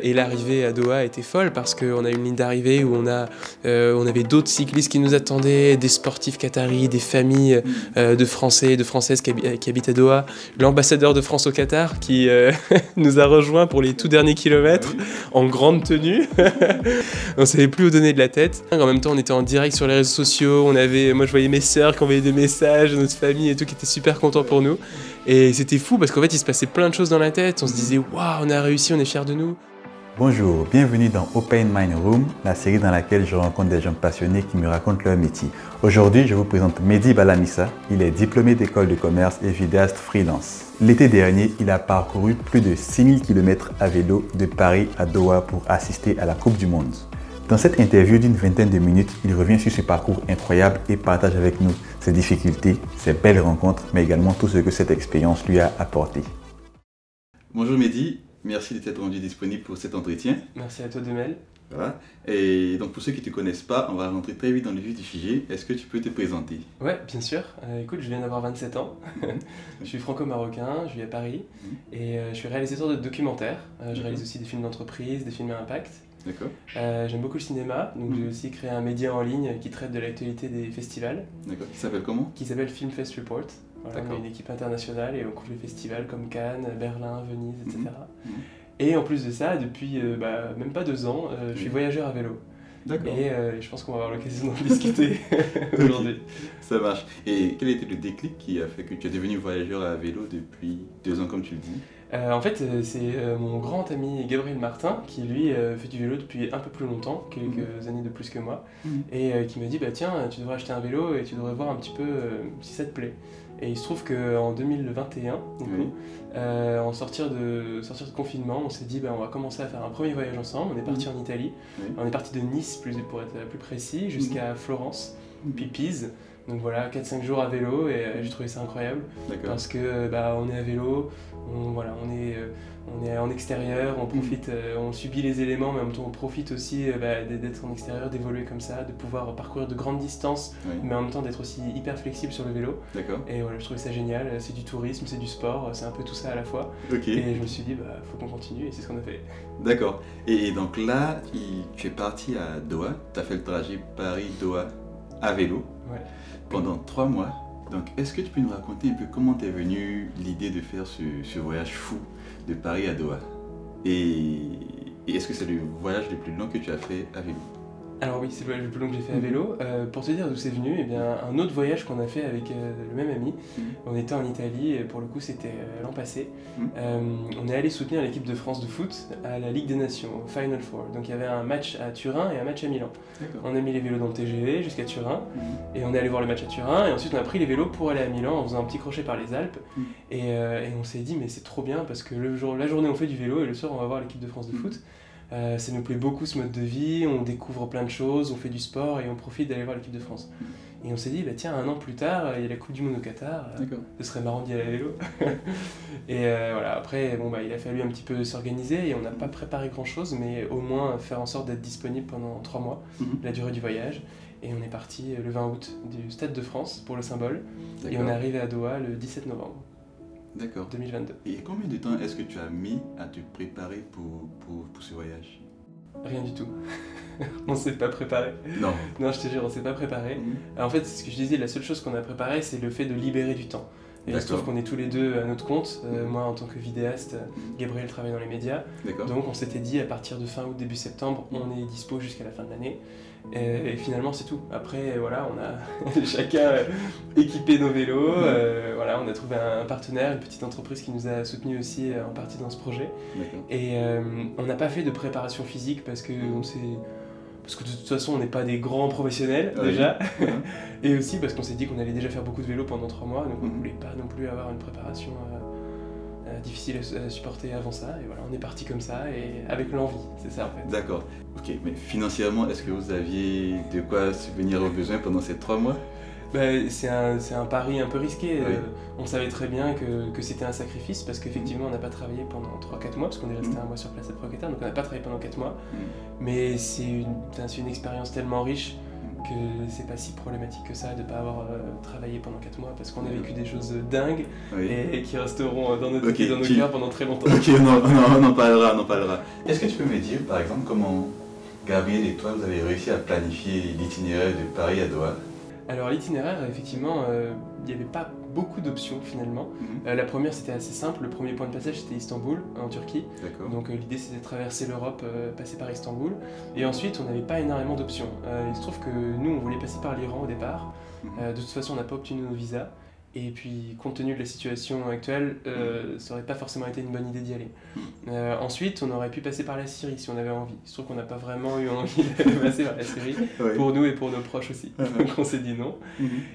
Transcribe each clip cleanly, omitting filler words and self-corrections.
Et l'arrivée à Doha était folle parce qu'on a une ligne d'arrivée où on avait d'autres cyclistes qui nous attendaient, des sportifs qataris, des familles de Français et de Françaises qui habitent à Doha, l'ambassadeur de France au Qatar qui nous a rejoints pour les tout derniers kilomètres en grande tenue. On ne savait plus où donner de la tête. En même temps, on était en direct sur les réseaux sociaux, moi je voyais mes sœurs qui envoyaient des messages, notre famille et tout qui était super content pour nous. Et c'était fou parce qu'en fait il se passait plein de choses dans la tête, on se disait waouh, on a réussi, on est fiers de nous. Bonjour, bienvenue dans Open Mind Room, la série dans laquelle je rencontre des gens passionnés qui me racontent leur métier. Aujourd'hui, je vous présente Mehdi Balamissa. Il est diplômé d'école de commerce et vidéaste freelance. L'été dernier, il a parcouru plus de 6000 km à vélo de Paris à Doha pour assister à la Coupe du Monde. Dans cette interview d'une vingtaine de minutes, il revient sur ce parcours incroyable et partage avec nous ses difficultés, ses belles rencontres, mais également tout ce que cette expérience lui a apporté. Bonjour Mehdi. Merci de t'être rendu disponible pour cet entretien. Merci à toi Demel. Voilà. Et donc pour ceux qui ne te connaissent pas, on va rentrer très vite dans le vif du sujet. Est-ce que tu peux te présenter? Ouais, bien sûr. Écoute, je viens d'avoir 27 ans. Je suis franco-marocain, je vis à Paris et je suis réalisateur de documentaires. Je réalise aussi des films d'entreprise, des films à impact. D'accord. J'aime beaucoup le cinéma, donc j'ai aussi créé un média en ligne qui traite de l'actualité des festivals. D'accord. Qui s'appelle comment? Qui s'appelle Film Fest Report. Voilà, on est une équipe internationale et on couvre les festivals comme Cannes, Berlin, Venise, etc. Et en plus de ça, depuis même pas 2 ans, je suis voyageur à vélo. D'accord. Et je pense qu'on va avoir l'occasion d'en discuter aujourd'hui. Okay. Ça marche. Et quel était le déclic qui a fait que tu es devenu voyageur à vélo depuis 2 ans, comme tu le dis? En fait, c'est mon grand ami Gabriel Martin qui, lui, fait du vélo depuis un peu plus longtemps, quelques années de plus que moi, et qui m'a dit « Tiens, tu devrais acheter un vélo et tu devrais voir un petit peu si ça te plaît ». Et il se trouve qu'en 2021, en sortir de confinement, on s'est dit on va commencer à faire un premier voyage ensemble. On est parti en Italie, on est parti de Nice pour être plus précis, jusqu'à Florence, puis Pise. Donc voilà, 4-5 jours à vélo et j'ai trouvé ça incroyable parce que on est à vélo, on est en extérieur, on profite, on subit les éléments, mais en même temps on profite aussi d'être en extérieur, d'évoluer comme ça, de pouvoir parcourir de grandes distances, mais en même temps d'être aussi hyper flexible sur le vélo. Et voilà, je trouvais ça génial, c'est du tourisme, c'est du sport, c'est un peu tout ça à la fois. Et je me suis dit, faut qu'on continue et c'est ce qu'on a fait. D'accord. Et donc là, tu es parti à Doha, tu as fait le trajet Paris-Doha à vélo pendant 3 mois. Donc, est-ce que tu peux nous raconter un peu comment t'es venue l'idée de faire ce voyage fou de Paris à Doha? Et est-ce que c'est le voyage le plus long que tu as fait à vélo? Alors oui, c'est le voyage le plus long que j'ai fait à vélo. Pour te dire d'où c'est venu, un autre voyage qu'on a fait avec le même ami, on était en Italie, et pour le coup c'était l'an passé. On est allé soutenir l'équipe de France de foot à la Ligue des Nations, au Final Four. Donc il y avait un match à Turin et un match à Milan. On a mis les vélos dans le TGV jusqu'à Turin, et on est allé voir le match à Turin, et ensuite on a pris les vélos pour aller à Milan en faisant un petit crochet par les Alpes. Et on s'est dit mais c'est trop bien parce que la journée on fait du vélo et le soir on va voir l'équipe de France de foot. Ça nous plaît beaucoup ce mode de vie, on découvre plein de choses, on fait du sport et on profite d'aller voir l'équipe de France. Et on s'est dit, tiens, 1 an plus tard, il y a la Coupe du Monde au Qatar, ce serait marrant d'y aller à vélo. Et voilà, après, il a fallu un petit peu s'organiser et on n'a pas préparé grand chose, mais au moins faire en sorte d'être disponible pendant 3 mois, la durée du voyage. Et on est parti le 20 août du Stade de France pour le symbole, et on est arrivé à Doha le 17 novembre. D'accord. 2022. Et combien de temps est-ce que tu as mis à te préparer pour ce voyage? Rien du tout. On s'est pas préparé. Non. Non, je te jure, on s'est pas préparé. En fait, ce que je disais, la seule chose qu'on a préparé, c'est le fait de libérer du temps. Et il se trouve qu'on est tous les deux à notre compte. Moi, en tant que vidéaste, Gabriel travaille dans les médias. Donc, on s'était dit, à partir de fin août, début septembre, on est dispo jusqu'à la fin de l'année. Et finalement, c'est tout. Après, voilà, on a chacun équipé nos vélos. Voilà, on a trouvé un partenaire, une petite entreprise qui nous a soutenus aussi en partie dans ce projet. Et on n'a pas fait de préparation physique parce que de toute façon, on n'est pas des grands professionnels déjà. Et aussi parce qu'on s'est dit qu'on allait déjà faire beaucoup de vélo pendant 3 mois, donc on ne voulait pas non plus avoir une préparation difficile à supporter avant ça. Et voilà, on est parti comme ça et avec l'envie, c'est ça en fait. D'accord. Ok, mais financièrement, est-ce que vous aviez de quoi subvenir aux besoins pendant ces 3 mois? C'est un pari un peu risqué. On savait très bien que c'était un sacrifice parce qu'effectivement on n'a pas travaillé pendant 3-4 mois parce qu'on est resté 1 mois sur place après au Qatar, donc on n'a pas travaillé pendant 4 mois. Mais c'est une expérience tellement riche que c'est pas si problématique que ça de pas avoir travaillé pendant 4 mois parce qu'on a vécu des choses dingues et qui resteront dans notre tête et dans nos cœurs pendant très longtemps. Ok, on en parlera, on en parlera. Est-ce que tu peux me dire, par exemple, comment Gabriel et toi, vous avez réussi à planifier l'itinéraire de Paris à Doha? Alors l'itinéraire, effectivement, il n'y avait pas beaucoup d'options finalement. La première c'était assez simple, le premier point de passage c'était Istanbul, en Turquie. Donc l'idée c'était de traverser l'Europe, passer par Istanbul. Et ensuite on n'avait pas énormément d'options. Il se trouve que nous on voulait passer par l'Iran au départ. De toute façon on n'a pas obtenu nos visas. Et puis, compte tenu de la situation actuelle, ça n'aurait pas forcément été une bonne idée d'y aller. Ensuite, on aurait pu passer par la Syrie si on avait envie. Il se trouve qu'on n'a pas vraiment eu envie de passer par la Syrie, pour nous et pour nos proches aussi. Donc on s'est dit non.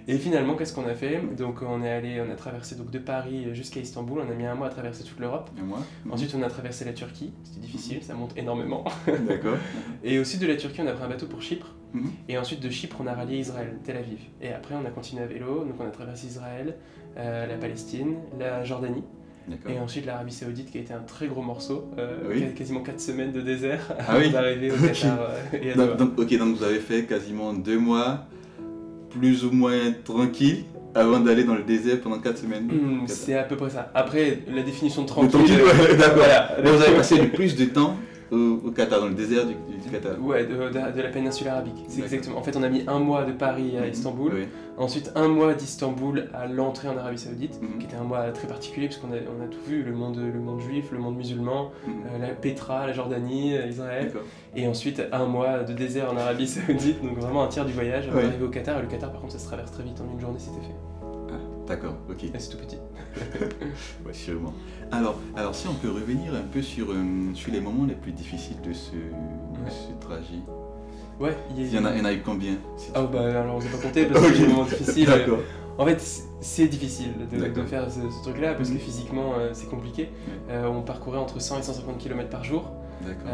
Et finalement, qu'est-ce qu'on a fait? Donc on a traversé donc, de Paris jusqu'à Istanbul, on a mis 1 mois à traverser toute l'Europe. Ensuite, on a traversé la Turquie, c'était difficile, ça monte énormément. Et au sud de la Turquie, on a pris un bateau pour Chypre. Et ensuite de Chypre, on a rallié Israël, Tel Aviv. Et après, on a continué à vélo, donc on a traversé Israël, la Palestine, la Jordanie. Et ensuite l'Arabie Saoudite qui a été un très gros morceau, quasiment 4 semaines de désert avant d'arriver au Qatar et à Doha. Donc vous avez fait quasiment 2 mois, plus ou moins tranquille, avant d'aller dans le désert pendant 4 semaines. C'est à peu près ça. Après, la définition de tranquille... D'accord. Voilà. Vous avez passé le plus de temps au Qatar, dans le désert du Qatar. Ouais, de la péninsule arabique, c'est exactement. En fait, on a mis 1 mois de Paris à Istanbul, ensuite 1 mois d'Istanbul à l'entrée en Arabie Saoudite, qui était un mois très particulier parce qu'on a tout vu, le monde juif, le monde musulman, la Petra, la Jordanie, Israël, et ensuite 1 mois de désert en Arabie Saoudite, donc vraiment un tiers du voyage avant d'arriver au Qatar. Et le Qatar, par contre, ça se traverse très vite, en 1 journée, c'était fait. D'accord, ok. Et c'est tout petit. Ouais, sûrement. Alors, si on peut revenir un peu sur les moments les plus difficiles de ce trajet. Ouais, il y en a eu combien? Alors on ne s'est pas compté parce que c'est des moments difficiles. D'accord. En fait, c'est difficile de faire ce truc-là parce que physiquement c'est compliqué. On parcourait entre 100 et 150 km par jour.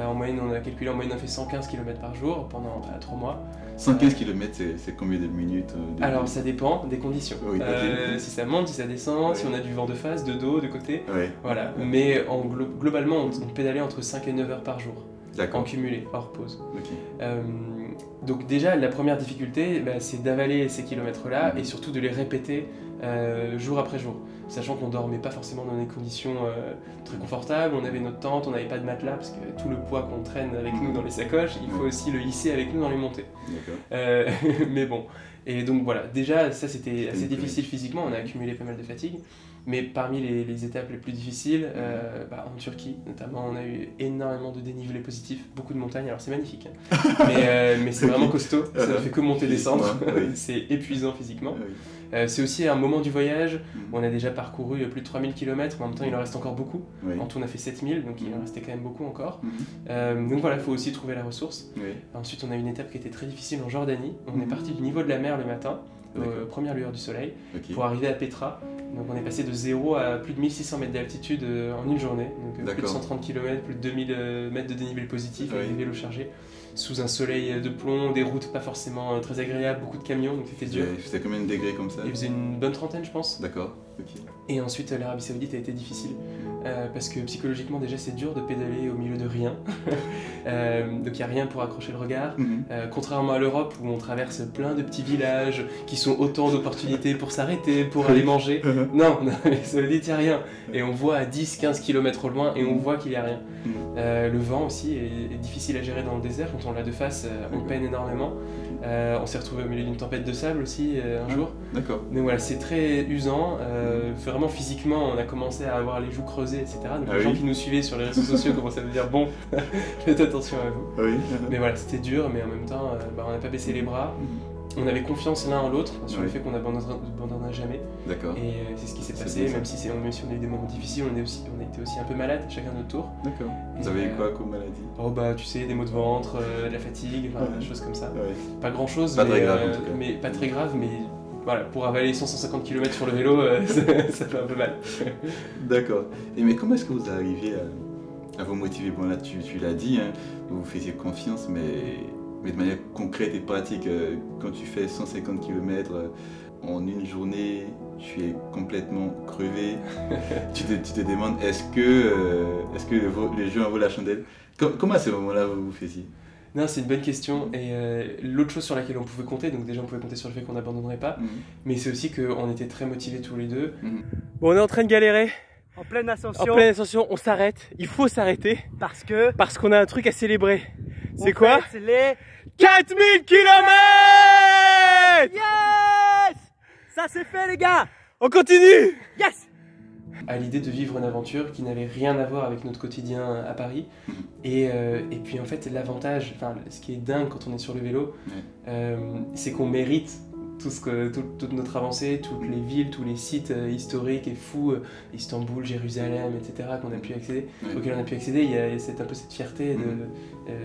En moyenne, on a calculé, on fait 115 km par jour pendant 3 mois. 115 km, c'est combien de minutes Alors ça dépend des conditions. Si ça monte, si ça descend, si on a du vent de face, de dos, de côté. Voilà. Mais globalement, on pédalait entre 5 et 9 heures par jour. En cumulé, hors pause. Donc déjà, la première difficulté, c'est d'avaler ces kilomètres-là et surtout de les répéter jour après jour. Sachant qu'on ne dormait pas forcément dans des conditions très confortables, on avait notre tente, on n'avait pas de matelas parce que tout le poids qu'on traîne avec nous dans les sacoches, il faut aussi le hisser avec nous dans les montées. Mais bon, et donc voilà, déjà ça c'était assez difficile physiquement, on a accumulé pas mal de fatigue. Mais parmi les étapes les plus difficiles, en Turquie notamment, on a eu énormément de dénivelé positif, beaucoup de montagnes, alors c'est magnifique, hein. Mais c'est vraiment costaud, ça ne fait que monter et descendre, c'est épuisant physiquement. C'est aussi un moment du voyage où on a déjà parcouru plus de 3000 km, mais en même temps il en reste encore beaucoup. En tout on a fait 7000, donc il en restait quand même beaucoup encore. Donc voilà, il faut aussi trouver la ressource. Ensuite on a une étape qui était très difficile en Jordanie, on est parti du niveau de la mer le matin, aux premières lueurs du soleil, pour arriver à Petra. Donc on est passé de 0 à plus de 1600 mètres d'altitude en 1 journée, donc plus de 130 km, plus de 2000 mètres de dénivelé positif avec des vélos chargés, sous un soleil de plomb, des routes pas forcément très agréables, beaucoup de camions, donc c'était dur. Il faisait combien de degrés comme ça? Il faisait une bonne trentaine je pense. D'accord, ok. Et ensuite l'Arabie Saoudite a été difficile, parce que psychologiquement déjà c'est dur de pédaler au milieu de rien, donc il n'y a rien pour accrocher le regard, contrairement à l'Europe où on traverse plein de petits villages qui sont autant d'opportunités pour s'arrêter, pour aller manger. Non, mais Saoudite il n'y a rien, et on voit à 10-15 km au loin et on voit qu'il n'y a rien. Le vent aussi est difficile à gérer dans le désert, quand on l'a de face on peine énormément. On s'est retrouvé au milieu d'une tempête de sable aussi un jour. D'accord. Donc voilà, c'est très usant. Vraiment physiquement, on a commencé à avoir les joues creusées, etc. Donc les gens qui nous suivaient sur les réseaux sociaux commençaient à nous dire bon, faites attention à vous. Mais voilà, c'était dur, mais en même temps, on n'a pas baissé les bras. On avait confiance l'un en l'autre sur le fait qu'on n'abandonnera jamais. D'accord. Et c'est ce qui s'est passé, même si on a eu des moments difficiles, on était aussi un peu malades, chacun notre tour. D'accord. Vous avez eu quoi comme maladie? Oh tu sais, des maux de ventre, de la fatigue, des choses comme ça. Pas grand chose, très grave en tout cas. Mais pas très grave, mais voilà, pour avaler 150 km sur le vélo, ça fait un peu mal. D'accord. Mais comment est-ce que vous arrivez à vous motiver? Bon là, tu l'as dit, hein, vous faisiez confiance, mais de manière concrète et pratique, quand tu fais 150 km en 1 journée, tu es complètement crevé, tu te demandes est-ce que le jeu en vaut la chandelle? Comment à ce moment-là vous faisiez? Non, c'est une bonne question. Et l'autre chose sur laquelle on pouvait compter, donc déjà on pouvait compter sur le fait qu'on n'abandonnerait pas, mais c'est aussi qu'on était très motivés tous les deux. Bon, on est en train de galérer. En pleine ascension. En pleine ascension, on s'arrête. Il faut s'arrêter. Parce qu'on a un truc à célébrer. C'est quoi? C'est les 4000 km. Yes! Ça c'est fait les gars. On continue. Yes! À l'idée de vivre une aventure qui n'avait rien à voir avec notre quotidien à Paris. Et puis en fait, l'avantage, enfin, ce qui est dingue quand on est sur le vélo, c'est qu'on mérite toute notre avancée, toutes les villes, tous les sites historiques et fous, Istanbul, Jérusalem, etc., auxquels on a pu accéder. Il y a un peu cette fierté,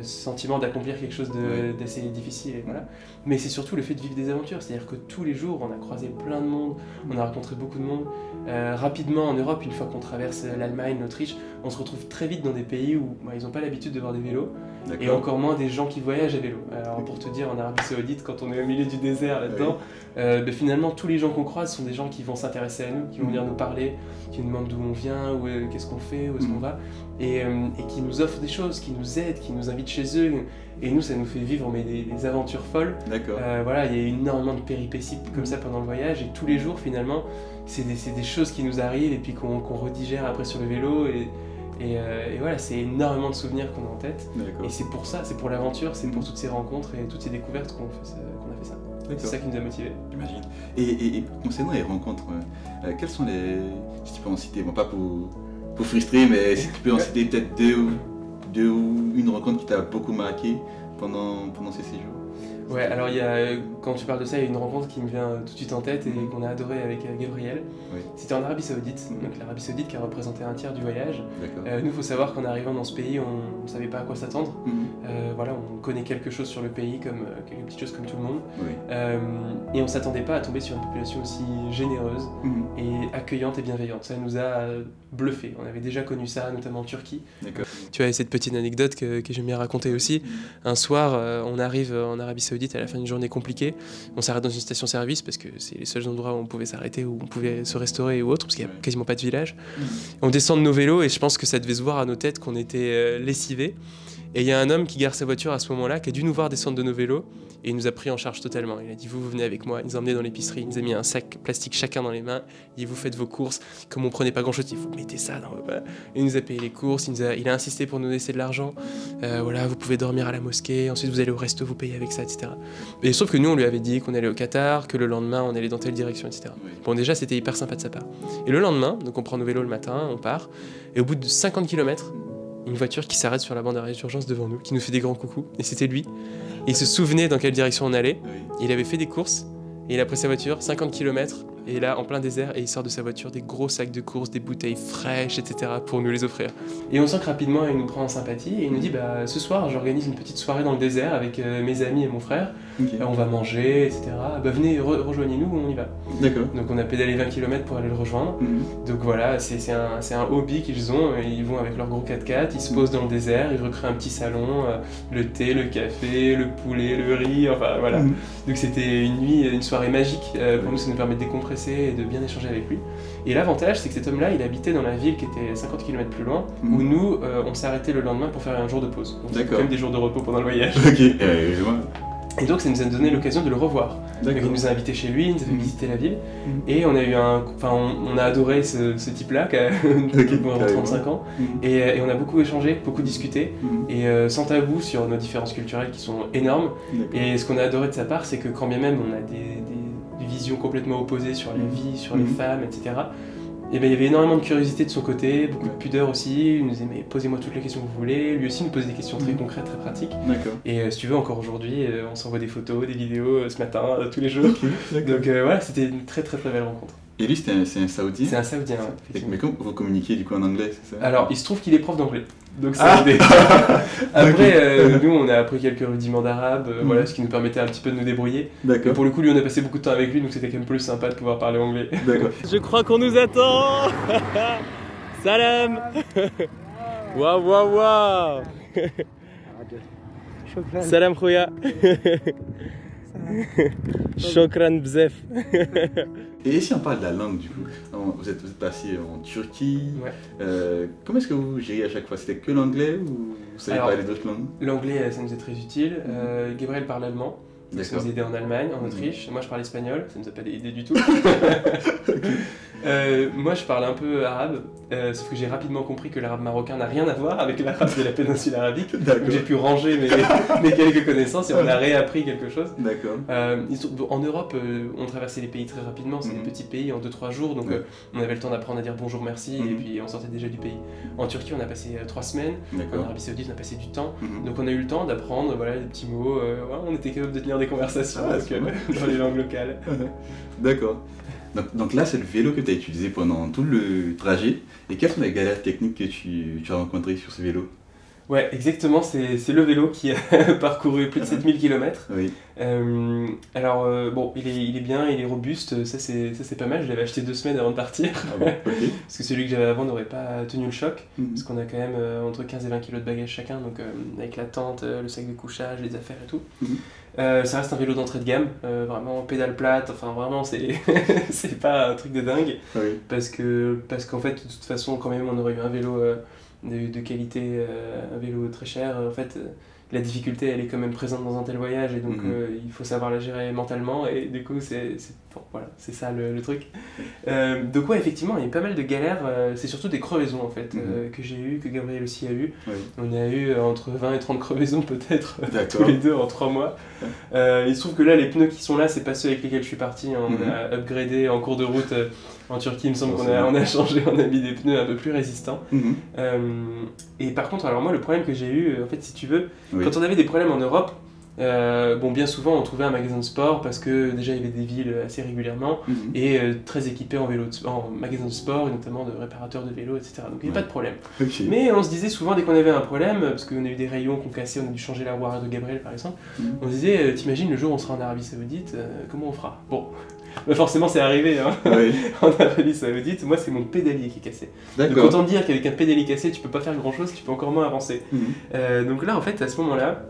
ce sentiment d'accomplir quelque chose d'assez difficile. Et voilà. Mais c'est surtout le fait de vivre des aventures, c'est-à-dire que tous les jours, on a croisé plein de monde, on a rencontré beaucoup de monde. Rapidement en Europe, une fois qu'on traverse l'Allemagne, l'Autriche, on se retrouve très vite dans des pays où ils n'ont pas l'habitude de voir des vélos, et encore moins des gens qui voyagent à vélo. Alors pour te dire, en Arabie Saoudite, quand on est au milieu du désert là-dedans, finalement tous les gens qu'on croise sont des gens qui vont s'intéresser à nous, qui vont venir nous parler, qui nous demandent d'où on vient, qu'est-ce qu'on fait, où est-ce qu'on va, et qui nous offrent des choses, qui nous aident, qui nous invitent chez eux. Et nous, ça nous fait vivre des aventures folles. Voilà, il y a énormément de péripéties comme ça pendant le voyage, et tous les jours finalement, c'est des choses qui nous arrivent et puis qu'on redigère après sur le vélo. Et voilà, c'est énormément de souvenirs qu'on a en tête. Et c'est pour ça, c'est pour l'aventure, c'est pour toutes ces rencontres et toutes ces découvertes qu'on a fait ça. C'est ça qui nous a motivés. J'imagine. Et concernant les rencontres, quelles sont les... Si tu peux en citer, bon pas pour frustrer, mais si tu peux en citer peut-être deux ou une rencontre qui t'a beaucoup marqué pendant ces séjours. Ouais, alors quand tu parles de ça, il y a une rencontre qui me vient tout de suite en tête et qu'on a adoré avec Gabriel. C'était en Arabie Saoudite, donc l'Arabie Saoudite qui a représenté un tiers du voyage. Nous, il faut savoir qu'en arrivant dans ce pays, on ne savait pas à quoi s'attendre. Voilà, on connaît quelque chose sur le pays, quelques petites choses comme tout le monde. Et on ne s'attendait pas à tomber sur une population aussi généreuse et accueillante et bienveillante. Ça nous a bluffé. On avait déjà connu ça, notamment en Turquie. Tu as cette petite anecdote que j'aime bien raconter aussi. Un soir, on arrive en Arabie Saoudite à la fin d'une journée compliquée. On s'arrête dans une station-service parce que c'est les seuls endroits où on pouvait s'arrêter, où on pouvait se restaurer ou autre, parce qu'il n'y a quasiment pas de village. On descend de nos vélos et je pense que ça devait se voir à nos têtes qu'on était lessivés. Et il y a un homme qui gare sa voiture à ce moment-là, qui a dû nous voir descendre de nos vélos, et il nous a pris en charge totalement. Il a dit, vous venez avec moi. Il nous a emmenés dans l'épicerie, il nous a mis un sac plastique chacun dans les mains, il dit, vous faites vos courses. Comme on prenait pas grand-chose, il dit, vous mettez ça dans vos... Il nous a payé les courses, il a insisté pour nous laisser de l'argent. Voilà, vous pouvez dormir à la mosquée, ensuite vous allez au resto, vous payez avec ça, etc. Et sauf que nous, on lui avait dit qu'on allait au Qatar, que le lendemain, on allait dans telle direction, etc. Bon, déjà, c'était hyper sympa de sa part. Et le lendemain, donc on prend nos vélos le matin, on part, et au bout de 50 km, une voiture qui s'arrête sur la bande d'arrêt d'urgence devant nous, qui nous fait des grands coucous, et c'était lui. Et il se souvenait dans quelle direction on allait, il avait fait des courses, et il a pris sa voiture, 50 km, et là, en plein désert, et il sort de sa voiture des gros sacs de courses, des bouteilles fraîches, etc., pour nous les offrir. Et on sent que rapidement, il nous prend en sympathie, et il nous dit, ce soir, j'organise une petite soirée dans le désert avec mes amis et mon frère, on va manger, etc. Venez, rejoignez-nous, on y va. Donc on a pédalé 20 km pour aller le rejoindre. Donc voilà, c'est un hobby qu'ils ont, ils vont avec leur gros 4x4, ils se posent dans le désert, ils recréent un petit salon, le thé, le café, le poulet, le riz, enfin voilà. Donc c'était une soirée magique, pour nous ça nous permet de décompresser et de bien échanger avec lui. Et l'avantage, c'est que cet homme-là, il habitait dans la ville qui était 50 km plus loin, où nous, on s'est arrêté le lendemain pour faire un jour de pause. Donc c'est quand même des jours de repos pendant le voyage. Et donc ça nous a donné l'occasion de le revoir. Donc, il nous a invités chez lui, il nous a fait visiter la ville, et on a eu on a adoré ce type-là, qui a 35 ans, et on a beaucoup échangé, beaucoup discuté, et sans tabou sur nos différences culturelles qui sont énormes. Et ce qu'on a adoré de sa part, c'est que quand bien même on a des visions complètement opposées sur la vie, sur les femmes, etc., et il y avait énormément de curiosité de son côté, beaucoup de pudeur aussi. Il nous disait, mais posez-moi toutes les questions que vous voulez. Lui aussi nous posait des questions très concrètes, très pratiques. Et si tu veux, encore aujourd'hui, on s'envoie des photos, des vidéos ce matin, tous les jours. Donc voilà, c'était une très très très belle rencontre. Et lui, c'est un Saoudien? C'est un Saoudien, ouais. Mais comment vous communiquez du coup en anglais, c'est ça? Alors, il se trouve qu'il est prof d'anglais. Donc ça a aidé. Après, nous, on a appris quelques rudiments d'arabe, voilà, ce qui nous permettait un petit peu de nous débrouiller. Mais pour le coup, lui, on a passé beaucoup de temps avec lui, donc c'était quand même plus sympa de pouvoir parler anglais. Je crois qu'on nous attend. Salam. Waouh, waouh, waouh. Salam, Khouya. Shokran bzef. Et si on parle de la langue, du coup, vous êtes passé en Turquie. Ouais. Comment est-ce que vous gériez à chaque fois? C'était que l'anglais ou vous savez parler d'autres langues? L'anglais, ça nous est très utile. Gabriel parle allemand. Ça nous a aidé en Allemagne, en Autriche. Moi, je parle espagnol, ça nous a pas aidé du tout. Moi, je parle un peu arabe, sauf que j'ai rapidement compris que l'arabe marocain n'a rien à voir avec l'arabe de la péninsule arabique. Donc j'ai pu ranger mes quelques connaissances et on a réappris quelque chose. D'accord. En Europe, on traversait les pays très rapidement, c'est des petits pays en 2-3 jours, donc on avait le temps d'apprendre à dire bonjour, merci, et puis on sortait déjà du pays. En Turquie, on a passé 3 semaines, en Arabie Saoudite, on a passé du temps, donc on a eu le temps d'apprendre voilà, des petits mots, on était capable de tenir des conversations parce que, dans les langues locales. D'accord. Donc là, c'est le vélo que tu as utilisé pendant tout le trajet. Et quelles sont les galères techniques que tu as rencontrées sur ce vélo? Ouais, exactement, c'est le vélo qui a parcouru plus de 7000 km. Oui. Bon, il est bien, il est robuste, ça c'est pas mal, je l'avais acheté 2 semaines avant de partir. Ah bon, okay. Parce que celui que j'avais avant n'aurait pas tenu le choc, parce qu'on a quand même entre 15 et 20 kg de bagages chacun, donc avec la tente, le sac de couchage, les affaires et tout. Ça reste un vélo d'entrée de gamme, vraiment pédale plate, enfin vraiment c'est pas un truc de dingue, parce qu'en fait de toute façon quand même on aurait eu un vélo de qualité, un vélo très cher, en fait la difficulté elle est quand même présente dans un tel voyage et donc il faut savoir la gérer mentalement et du coup c'est ça le truc. Donc ouais effectivement il y a eu pas mal de galères, c'est surtout des crevaisons en fait que j'ai eu, que Gabriel aussi a eu. On a eu entre 20 et 30 crevaisons peut-être tous les deux en 3 mois. Il se trouve que là les pneus qui sont là c'est pas ceux avec lesquels je suis parti, hein. On a upgradé en cours de route en Turquie, il me semble qu'on a changé, on a mis des pneus un peu plus résistants. Et par contre alors moi le problème que j'ai eu en fait si tu veux, quand on avait des problèmes en Europe, bien souvent on trouvait un magasin de sport parce que déjà il y avait des villes assez régulièrement et très équipés en magasin de sport et notamment de réparateurs de vélos, etc. Donc il n'y avait pas de problème. Mais on se disait souvent dès qu'on avait un problème, parce qu'on a eu des rayons qu'on cassait, on a dû changer la roue arrière de Gabriel par exemple, on se disait t'imagines le jour où on sera en Arabie Saoudite, comment on fera? Bon, forcément c'est arrivé hein. En Arabie Saoudite, moi c'est mon pédalier qui est cassé. Donc autant dire qu'avec un pédalier cassé tu peux pas faire grand chose, tu peux encore moins avancer. Donc là en fait à ce moment là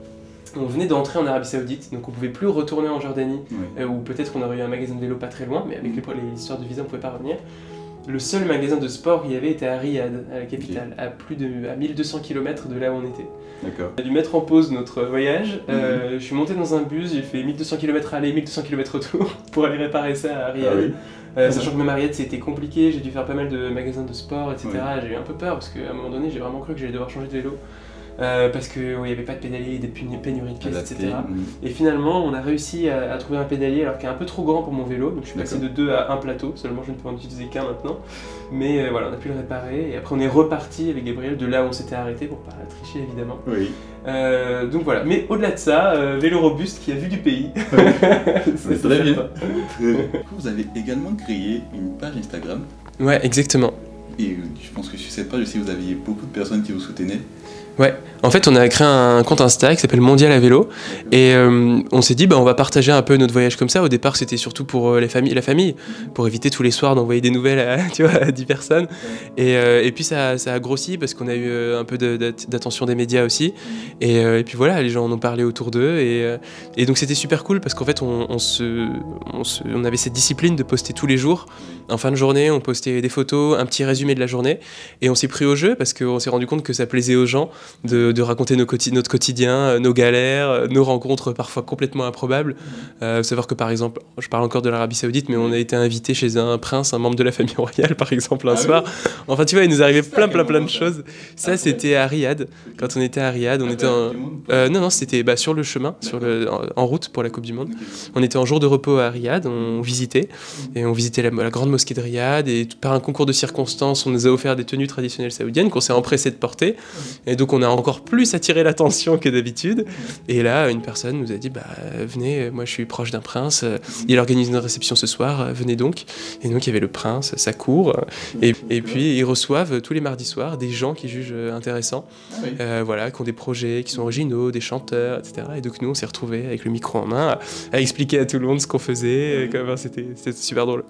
on venait d'entrer en Arabie Saoudite, donc on pouvait plus retourner en Jordanie, ou peut-être qu'on aurait eu un magasin de vélo pas très loin, mais avec les histoires de visa on pouvait pas revenir. Le seul magasin de sport qu'il y avait était à Riyad, à la capitale, à 1200 km de là où on était. On a dû mettre en pause notre voyage, je suis monté dans un bus, j'ai fait 1200 km aller, 1200 km retour pour aller réparer ça à Riyad. Sachant que même à Riyad c'était compliqué, j'ai dû faire pas mal de magasins de sport, etc. J'ai eu un peu peur parce qu'à un moment donné j'ai vraiment cru que j'allais devoir changer de vélo. Parce qu'il n'y avait pas de pédalier, des pénuries de pièces, etc. Et finalement, on a réussi à trouver un pédalier alors qu'il est un peu trop grand pour mon vélo, donc je suis passé de 2 à 1 plateau, seulement je ne peux en utiliser qu'un maintenant. Mais voilà, on a pu le réparer et après on est reparti avec Gabriel de là où on s'était arrêté pour pas tricher évidemment. Donc voilà, mais au-delà de ça, vélo robuste qui a vu du pays. C'est très bien. Vous avez également créé une page Instagram. Ouais, exactement. Et je pense que sur cette page aussi vous aviez beaucoup de personnes qui vous soutenaient. Ouais, en fait on a créé un compte Insta qui s'appelle Mondial à vélo et on s'est dit on va partager un peu notre voyage comme ça. Au départ c'était surtout pour la famille, pour éviter tous les soirs d'envoyer des nouvelles à 10 personnes et puis ça a grossi parce qu'on a eu un peu d'attention des médias aussi et puis voilà, les gens en ont parlé autour d'eux et donc c'était super cool parce qu'en fait on avait cette discipline de poster tous les jours. En fin de journée on postait des photos, un petit résumé de la journée et on s'est pris au jeu parce qu'on s'est rendu compte que ça plaisait aux gens de raconter notre quotidien, nos galères, nos rencontres parfois complètement improbables. Savoir que par exemple, je parle encore de l'Arabie Saoudite, mais on a été invité chez un prince, un membre de la famille royale par exemple un soir. Enfin tu vois, il nous arrivait plein de choses. Ça c'était à Riyad. Quand on était à Riyad, on était non c'était sur le chemin, en route pour la Coupe du Monde. On était en jour de repos à Riyad, on visitait la grande mosquée de Riyad et par un concours de circonstances, on nous a offert des tenues traditionnelles saoudiennes qu'on s'est empressé de porter. Et donc on a encore plus attiré l'attention que d'habitude. Et là, une personne nous a dit venez, moi je suis proche d'un prince, il organise une réception ce soir, venez donc. Et donc il y avait le prince, sa cour, et puis ils reçoivent tous les mardis soirs des gens qui jugent intéressants, qui ont des projets, qui sont originaux, des chanteurs, etc. Et donc nous on s'est retrouvés avec le micro en main à expliquer à tout le monde ce qu'on faisait, c'était super drôle.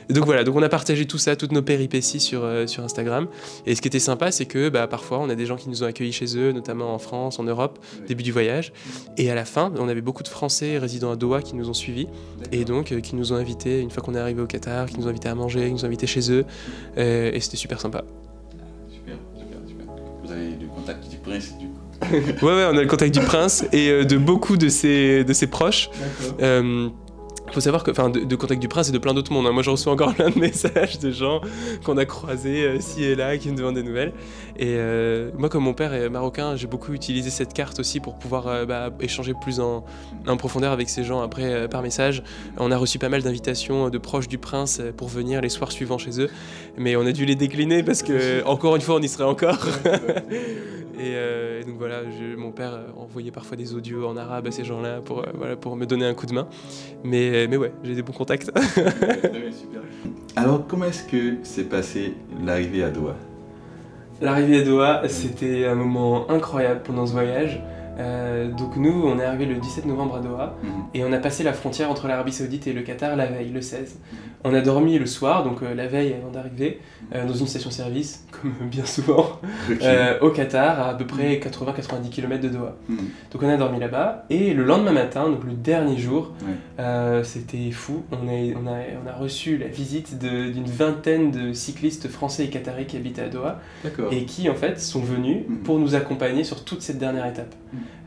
Et donc voilà, donc on a partagé tout ça, toutes nos péripéties sur Instagram. Et ce qui était sympa, c'est que parfois on a des gens qui nous ont accueillis chez eux, notamment en France, en Europe, début du voyage. Et à la fin, on avait beaucoup de Français résidant à Doha qui nous ont suivis et donc qui nous ont invités, une fois qu'on est arrivé au Qatar, qui nous ont invités à manger, qui nous ont invités chez eux. Et c'était super sympa. Super. Vous avez le contact du prince du coup? Ouais, on a le contact du prince et de beaucoup de ses proches. Il faut savoir que, de contact du prince et de plein d'autres mondes. Moi, je reçois encore plein de messages de gens qu'on a croisés ci et là, qui me demandent des nouvelles. Et moi, comme mon père est marocain, j'ai beaucoup utilisé cette carte aussi pour pouvoir échanger plus en profondeur avec ces gens après par message. On a reçu pas mal d'invitations de proches du prince pour venir les soirs suivants chez eux. Mais on a dû les décliner parce que, encore une fois, on y serait encore. Et donc voilà, mon père envoyait parfois des audios en arabe à ces gens-là pour me donner un coup de main. Mais ouais, j'ai des bons contacts. Super. Alors, comment est-ce que s'est passée l'arrivée à Doha? L'arrivée à Doha, c'était un moment incroyable pendant ce voyage. Donc nous, on est arrivé le 17 novembre à Doha et on a passé la frontière entre l'Arabie Saoudite et le Qatar la veille, le 16. On a dormi le soir, donc la veille avant d'arriver, dans une station-service, comme bien souvent, au Qatar, à peu près 80-90 km de Doha. Donc on a dormi là-bas et le lendemain matin, donc le dernier jour, c'était fou. On a reçu la visite d'une vingtaine de cyclistes français et qataris qui habitaient à Doha et qui en fait sont venus pour nous accompagner sur toute cette dernière étape.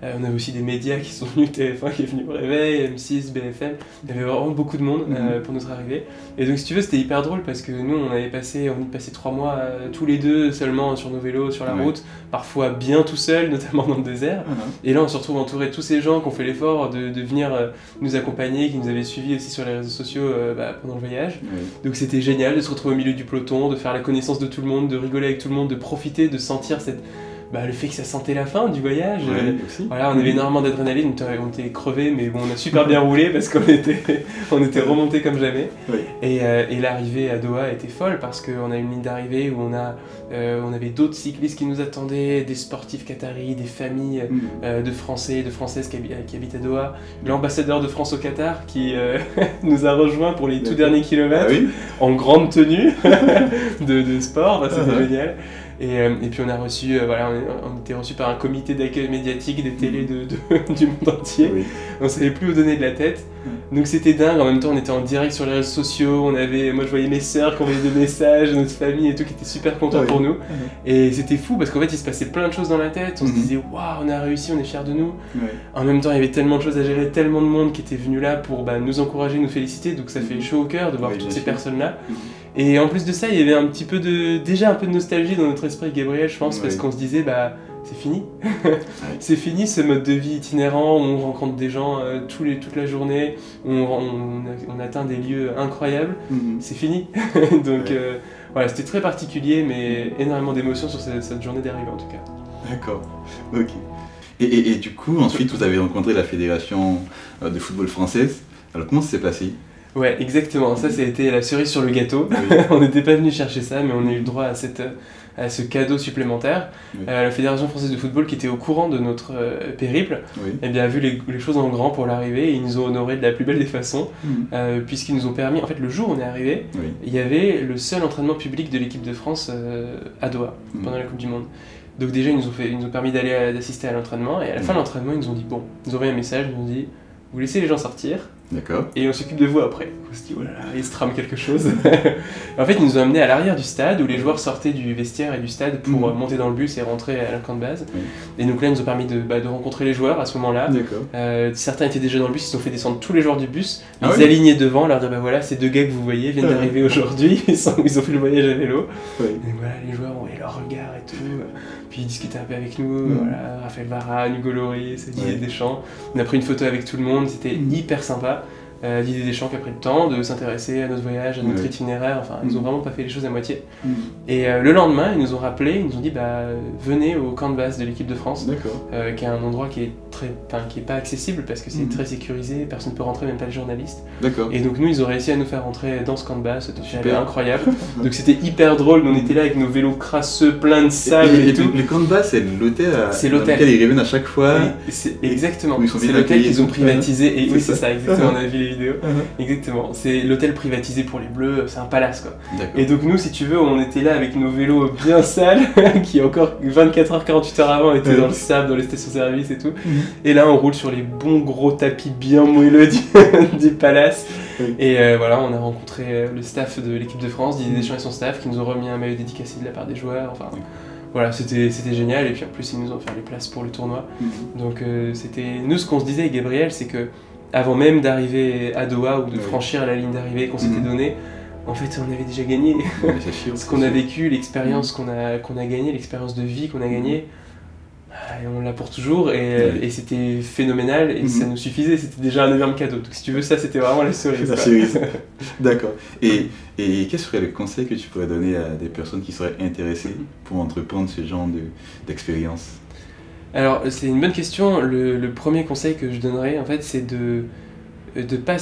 On avait aussi des médias qui sont venus, TF1 qui est venu au réveil, M6, BFM, il y avait vraiment beaucoup de monde pour notre arrivée. Et donc si tu veux, c'était hyper drôle parce que nous on venait de passer 3 mois tous les deux seulement sur nos vélos, sur la route, parfois bien tout seul, notamment dans le désert. Et là on se retrouve entouré de tous ces gens qui ont fait l'effort de venir nous accompagner, qui nous avaient suivis aussi sur les réseaux sociaux pendant le voyage. Donc c'était génial de se retrouver au milieu du peloton, de faire la connaissance de tout le monde, de rigoler avec tout le monde, de profiter, de sentir le fait que ça sentait la fin du voyage. Voilà, on avait énormément d'adrénaline, on était crevés, mais bon, on a super bien roulé parce qu'on était remontés comme jamais. Et l'arrivée à Doha était folle parce qu'on a une ligne d'arrivée où on avait d'autres cyclistes qui nous attendaient, des sportifs qataris, des familles de Français et de Françaises qui habitent à Doha, l'ambassadeur de France au Qatar qui nous a rejoints pour les tout derniers kilomètres en grande tenue de sport, c'était génial. Et puis on a reçu, on était reçu par un comité d'accueil médiatique des télés du monde entier. On savait plus où donner de la tête. Donc c'était dingue. En même temps, on était en direct sur les réseaux sociaux. Moi, je voyais mes sœurs qui envoyaient des messages, notre famille et tout, qui étaient super contents pour nous. Et c'était fou parce qu'en fait, il se passait plein de choses dans la tête. On se disait, waouh, on a réussi, on est fiers de nous. En même temps, il y avait tellement de choses à gérer, tellement de monde qui était venu là pour nous encourager, nous féliciter. Donc ça fait chaud au cœur de voir toutes ces personnes-là. Et en plus de ça, il y avait un petit peu déjà un peu de nostalgie dans notre esprit, Gabriel, je pense, parce qu'on se disait, c'est fini. C'est fini ce mode de vie itinérant où on rencontre des gens toute la journée, où on atteint des lieux incroyables. C'est fini. Donc voilà, c'était très particulier, mais énormément d'émotions sur cette journée d'arrivée en tout cas. D'accord, ok. Et du coup, ensuite, vous avez rencontré la Fédération de football française. Alors comment ça s'est passé? Ouais, exactement. Ça a été la cerise sur le gâteau. On n'était pas venu chercher ça, mais on a eu le droit à ce cadeau supplémentaire. La Fédération française de football, qui était au courant de notre périple, a vu les choses en grand pour l'arrivée et ils nous ont honorés de la plus belle des façons, puisqu'ils nous ont permis, en fait le jour où on est arrivé, il y avait le seul entraînement public de l'équipe de France à Doha, pendant la Coupe du Monde. Donc déjà ils nous ont permis d'assister à l'entraînement et à la fin de l'entraînement ils nous ont dit, ils nous ont envoyé un message, ils nous ont dit, vous laissez les gens sortir. Et on s'occupe de vous après. On se dit, oh là là, il se trame quelque chose. En fait, ils nous ont amenés à l'arrière du stade où les joueurs sortaient du vestiaire et du stade pour monter dans le bus et rentrer à la camp de base. Et donc là, ils nous ont permis de rencontrer les joueurs à ce moment-là. Certains étaient déjà dans le bus, ils ont fait descendre tous les joueurs du bus, ils alignaient devant, leur dire, voilà, ces deux gars que vous voyez viennent d'arriver aujourd'hui, ils ont fait le voyage à vélo. Et donc voilà, les joueurs ont eu leur regard et tout. Puis ils discutaient un peu avec nous, voilà, Raphaël Varane, Hugo Lloris, Didier Deschamps. On a pris une photo avec tout le monde, c'était hyper sympa. Didier Deschamps qui a pris le temps de s'intéresser à notre voyage, à notre itinéraire, enfin ils ont vraiment pas fait les choses à moitié. Et le lendemain, ils nous ont rappelé, ils nous ont dit venez au camp de base de l'équipe de France, qui est un endroit qui est qui est pas accessible parce que c'est très sécurisé, personne ne peut rentrer, même pas les journalistes. D'accord. Et donc nous, ils ont réussi à nous faire rentrer dans ce camp de base, c'était incroyable. Donc c'était hyper drôle, on était là avec nos vélos crasseux, plein de sable et tout. Le camp de base, c'est l'hôtel dans l'hôtel. lequel ils reviennent à chaque fois. Exactement, c'est l'hôtel qu'ils ont privatisé, et oui c'est ça, exactement, on a vu les vidéos. Exactement, c'est l'hôtel privatisé pour les Bleus, c'est un palace quoi. Et donc nous, si tu veux, on était là avec nos vélos bien sales, qui encore 24 heures, 48 heures avant étaient dans le sable, dans les stations-service et tout. Et là, on roule sur les bons gros tapis bien moelleux du palace. Et voilà, on a rencontré le staff de l'équipe de France, Didier Deschamps et son staff, qui nous ont remis un maillot dédicacé de la part des joueurs. Enfin, voilà, c'était génial. Et puis en plus, ils nous ont offert les places pour le tournoi. Donc c'était... Nous, ce qu'on se disait avec Gabriel, c'est que avant même d'arriver à Doha ou de franchir la ligne d'arrivée qu'on s'était donnée, en fait, on avait déjà gagné. Ce qu'on a vécu, l'expérience qu'on a gagnée, l'expérience de vie qu'on a gagnée, et on l'a pour toujours. Et c'était phénoménal et ça nous suffisait. C'était déjà un énorme cadeau. Donc si tu veux, ça, c'était vraiment la cerise. La cerise. D'accord. Et quel serait le conseil que tu pourrais donner à des personnes qui seraient intéressées pour entreprendre ce genre d'expérience? Alors, c'est une bonne question. Le premier conseil que je donnerais, en fait, c'est de pas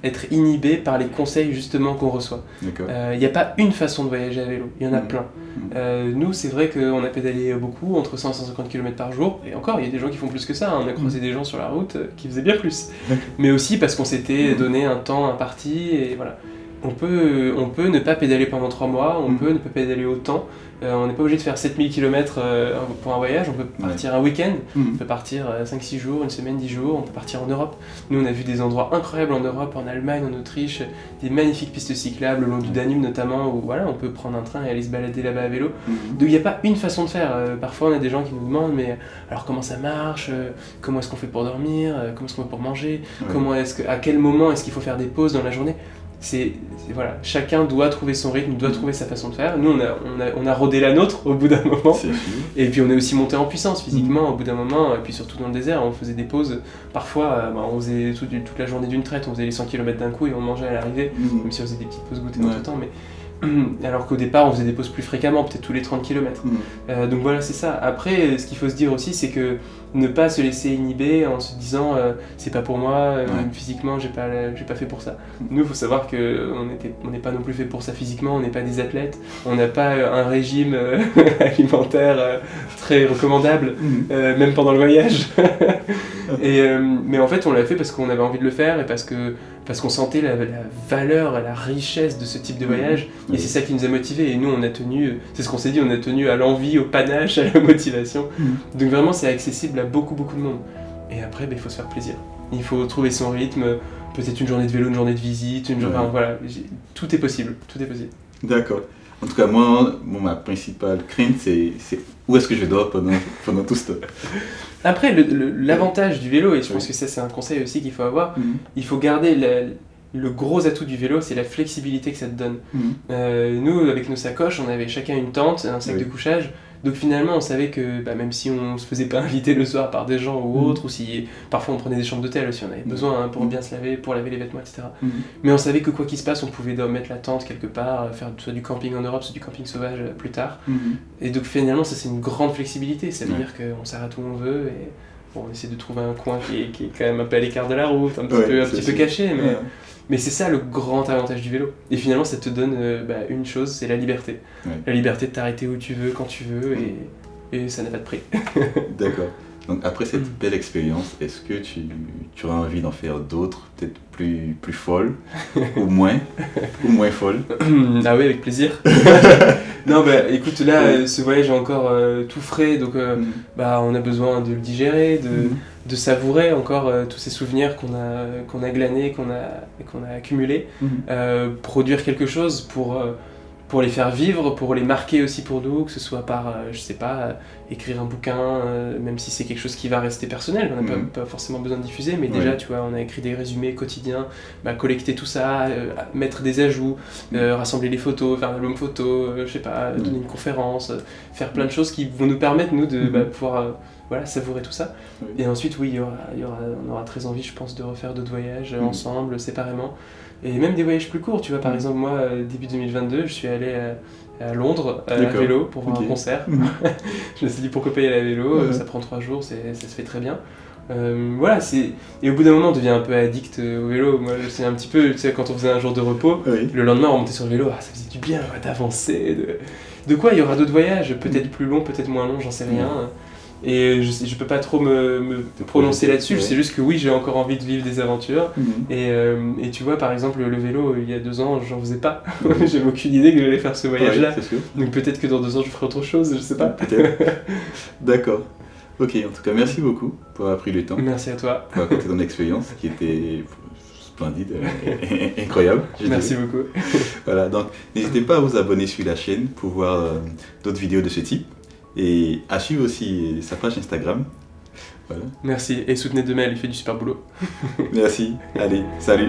être inhibé par les conseils justement qu'on reçoit. Il n'y a pas une façon de voyager à vélo, il y en a plein. Nous, c'est vrai qu'on a pédalé beaucoup, entre 100 et 150 km par jour, et encore, il y a des gens qui font plus que ça, on a croisé des gens sur la route qui faisaient bien plus. Mais aussi parce qu'on s'était donné un temps imparti, et voilà. On peut ne pas pédaler pendant 3 mois, on peut ne pas pédaler autant. On n'est pas obligé de faire 7000 km pour un voyage, on peut partir un week-end, on peut partir 5-6 jours, une semaine, 10 jours, on peut partir en Europe. Nous, on a vu des endroits incroyables en Europe, en Allemagne, en Autriche, des magnifiques pistes cyclables, le long du Danube notamment, où voilà, on peut prendre un train et aller se balader là-bas à vélo. Donc il n'y a pas une façon de faire. Parfois, on a des gens qui nous demandent, mais alors comment ça marche, comment est-ce qu'on fait pour dormir, comment est-ce qu'on fait pour manger, à quel moment est-ce qu'il faut faire des pauses dans la journée. Voilà, chacun doit trouver son rythme, doit trouver sa façon de faire. Nous, on a rodé la nôtre au bout d'un moment. Et puis on est aussi monté en puissance physiquement au bout d'un moment. Et puis surtout dans le désert, on faisait des pauses. Parfois, on faisait toute la journée d'une traite, on faisait les 100 km d'un coup et on mangeait à l'arrivée. Même si on faisait des petites pauses goûter entre temps. Alors qu'au départ, on faisait des pauses plus fréquemment, peut-être tous les 30 km. Donc voilà, c'est ça. Après, ce qu'il faut se dire aussi, c'est que ne pas se laisser inhiber en se disant c'est pas pour moi, physiquement j'ai pas fait pour ça. Nous, il faut savoir qu'on n'est pas non plus fait pour ça physiquement, on n'est pas des athlètes, on n'a pas un régime alimentaire très recommandable, même pendant le voyage. Mais en fait, on l'a fait parce qu'on avait envie de le faire et parce qu'on sentait la valeur, la richesse de ce type de voyage, et c'est ça qui nous a motivés. Et nous, on a tenu, c'est ce qu'on s'est dit, on a tenu à l'envie, au panache, à la motivation. Donc vraiment, c'est accessible à beaucoup de monde. Et après, il faut se faire plaisir. Il faut trouver son rythme, peut-être une journée de vélo, une journée de visite, enfin, voilà, tout est possible, tout est possible. D'accord. En tout cas, moi, ma principale crainte, c'est où est-ce que je dors pendant tout ce temps. Après, l'avantage du vélo, et je pense que ça c'est un conseil aussi qu'il faut avoir, il faut garder le gros atout du vélo, c'est la flexibilité que ça te donne. Nous, avec nos sacoches, on avait chacun une tente, un sac de couchage. Donc finalement, on savait que même si on se faisait pas inviter le soir par des gens ou autres, ou si parfois on prenait des chambres d'hôtel aussi, on avait besoin pour bien se laver, pour laver les vêtements, etc. Mais on savait que quoi qu'il se passe, on pouvait mettre la tente quelque part, faire soit du camping en Europe, soit du camping sauvage plus tard. Et donc finalement, ça c'est une grande flexibilité, ça veut dire qu'on s'arrête où on veut et bon, on essaie de trouver un coin qui est quand même un peu à l'écart de la route, un petit peu caché, mais c'est ça le grand avantage du vélo. Et finalement, ça te donne une chose, c'est la liberté. La liberté de t'arrêter où tu veux, quand tu veux, et ça n'a pas de prix. D'accord. Donc après cette belle expérience, est-ce que tu auras envie d'en faire d'autres, peut-être plus folles, ou moins folles? Ah oui, avec plaisir. Non, écoute, là, ce voyage est encore tout frais, donc on a besoin de le digérer, de savourer encore tous ces souvenirs qu'on a glanés, qu'on a accumulés, produire quelque chose pour les faire vivre, pour les marquer aussi pour nous, que ce soit par, je sais pas, écrire un bouquin, même si c'est quelque chose qui va rester personnel, on n'a pas forcément besoin de diffuser, mais déjà, tu vois, on a écrit des résumés quotidiens, collecter tout ça, mettre des ajouts, rassembler les photos, faire un album photo, je sais pas, donner une conférence, faire plein de choses qui vont nous permettre, nous, de pouvoir savourer tout ça. Et ensuite, oui, on aura très envie, je pense, de refaire d'autres voyages ensemble, séparément. Et même des voyages plus courts, tu vois, par exemple, moi, début 2022, je suis allé à Londres à vélo pour voir un concert. Je me suis dit pourquoi pas y aller à vélo, ça prend 3 jours, ça se fait très bien. Voilà, et au bout d'un moment on devient un peu addict au vélo. Moi c'est un petit peu, tu sais, quand on faisait un jour de repos, le lendemain on montait sur le vélo, ça faisait du bien d'avancer, de quoi il y aura d'autres voyages, peut-être plus longs, peut-être moins longs, j'en sais rien. Et je peux pas trop me prononcer là-dessus, c'est juste que oui, j'ai encore envie de vivre des aventures. Et tu vois, par exemple, le vélo, il y a 2 ans, j'en faisais pas. J'avais aucune idée que j'allais faire ce voyage-là. Donc peut-être que dans 2 ans, je ferai autre chose, je sais pas. Peut-être. D'accord. Ok, en tout cas, merci beaucoup pour avoir pris le temps. Merci à toi. Pour raconter ton expérience qui était splendide, incroyable. Merci beaucoup. Voilà, donc n'hésitez pas à vous abonner sur la chaîne pour voir d'autres vidéos de ce type. Et à suivre aussi sa page Instagram. Voilà. Merci, et soutenez Demel, il fait du super boulot. Merci, allez, salut.